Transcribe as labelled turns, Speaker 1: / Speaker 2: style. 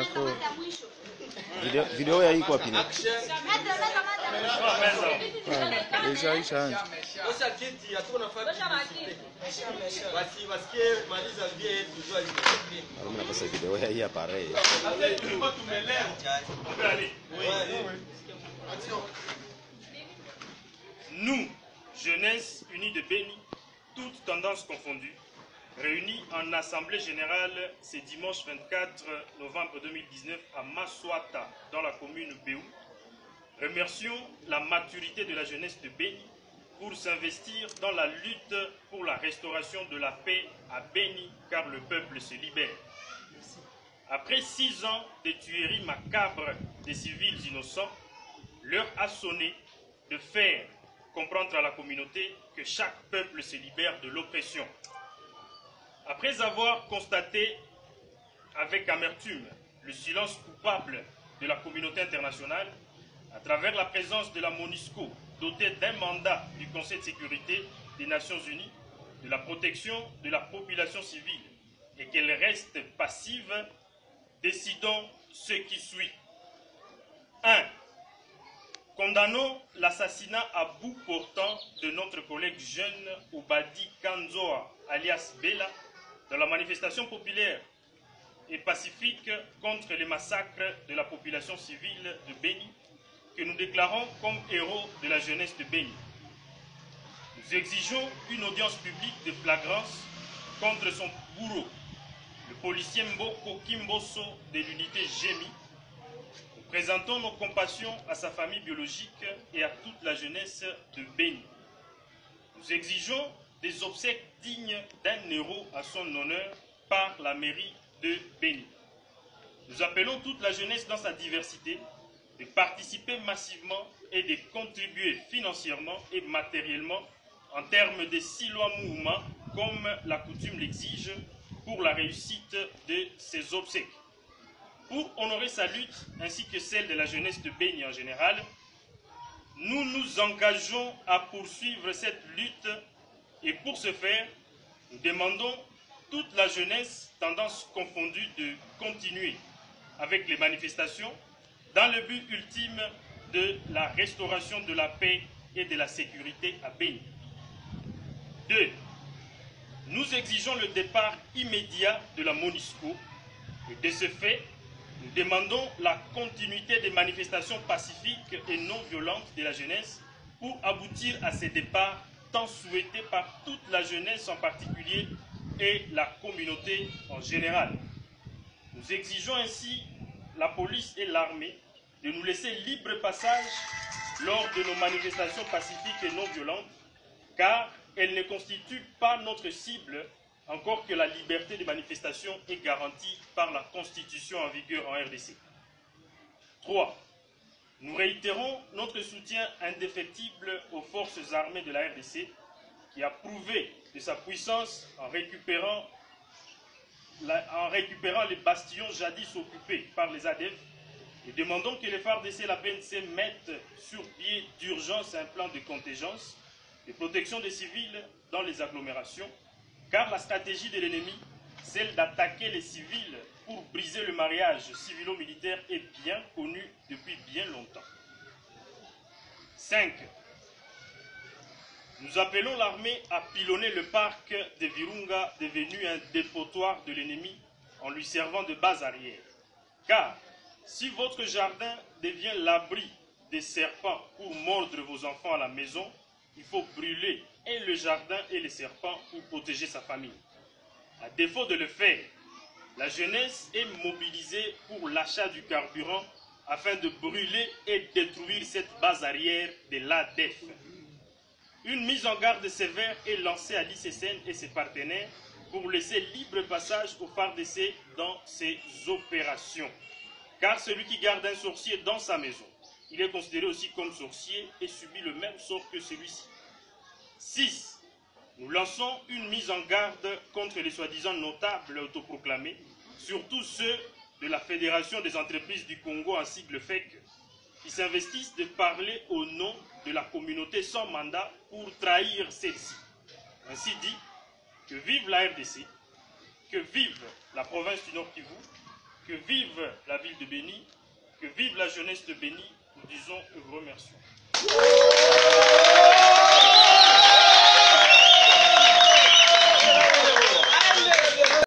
Speaker 1: D'accord. Video ya iko wapi? Deja ishaanza. Alors on a passé vidéo ya hii appareil.
Speaker 2: Nous, jeunesse unie de Béni, toutes tendances confondues, réunis en assemblée générale ce dimanche 24 novembre 2019 à Maswata, dans la commune Béou, remercions la maturité de la jeunesse de Béni pour s'investir dans la lutte pour la restauration de la paix à Béni, car le peuple se libère. Après 6 ans de tueries macabres des civils innocents, l'heure a sonné de faire comprendre à la communauté que chaque peuple se libère de l'oppression. Après avoir constaté avec amertume le silence coupable de la communauté internationale, à travers la présence de la MONUSCO, dotée d'un mandat du Conseil de sécurité des Nations Unies, de la protection de la population civile, et qu'elle reste passive, décidons ce qui suit. 1. Condamnons l'assassinat à bout portant de notre collègue jeune Obadi Kanzoa, alias Bella, dans la manifestation populaire et pacifique contre les massacres de la population civile de Béni, que nous déclarons comme héros de la jeunesse de Béni. Nous exigeons une audience publique de flagrance contre son bourreau, le policier Mboko Kimboso de l'unité Gémi. Nous présentons nos compassions à sa famille biologique et à toute la jeunesse de Béni. Nous exigeons des obsèques dignes d'un héros à son honneur par la mairie de Béni. Nous appelons toute la jeunesse dans sa diversité de participer massivement et de contribuer financièrement et matériellement en termes de Siloa Mouvement, comme la coutume l'exige, pour la réussite de ces obsèques. Pour honorer sa lutte ainsi que celle de la jeunesse de Béni en général, nous nous engageons à poursuivre cette lutte et pour ce faire, nous demandons toute la jeunesse, tendance confondue, de continuer avec les manifestations dans le but ultime de la restauration de la paix et de la sécurité à Béni. 2. Nous exigeons le départ immédiat de la MONUSCO et de ce fait, nous demandons la continuité des manifestations pacifiques et non violentes de la jeunesse pour aboutir à ces départs tant souhaités par toute la jeunesse en particulier et la communauté en général. Nous exigeons ainsi la police et l'armée de nous laisser libre passage lors de nos manifestations pacifiques et non violentes, car elles ne constituent pas notre cible, encore que la liberté de manifestation est garantie par la Constitution en vigueur en RDC. 3. Nous réitérons notre soutien indéfectible aux forces armées de la RDC, qui a prouvé de sa puissance en récupérant les bastions jadis occupés par les ADF, et demandons que les FARDC et la PNC mettent sur pied d'urgence un plan de contingence, de protection des civils dans les agglomérations, car la stratégie de l'ennemi, celle d'attaquer les civils pour briser le mariage civilo-militaire, est bien connue depuis bien longtemps. 5. Nous appelons l'armée à pilonner le parc de Virunga, devenu un dépotoir de l'ennemi, en lui servant de base arrière. Car si votre jardin devient l'abri des serpents pour mordre vos enfants à la maison, il faut brûler et le jardin et les serpents pour protéger sa famille. À défaut de le faire, la jeunesse est mobilisée pour l'achat du carburant afin de brûler et détruire cette base arrière de l'ADF. Une mise en garde sévère est lancée à l'ICCN et ses partenaires pour laisser libre passage aux FARDC dans ces opérations. Car celui qui garde un sorcier dans sa maison, il est considéré aussi comme sorcier et subit le même sort que celui-ci. 6. Nous lançons une mise en garde contre les soi-disant notables autoproclamés, surtout ceux de la Fédération des entreprises du Congo, en sigle FEC, qui s'investissent de parler au nom de la communauté sans mandat pour trahir celle-ci. Ainsi dit, que vive la RDC, que vive la province du Nord Kivu, Que vive la ville de Béni, que vive la jeunesse de Béni. Nous disons et vous remercions.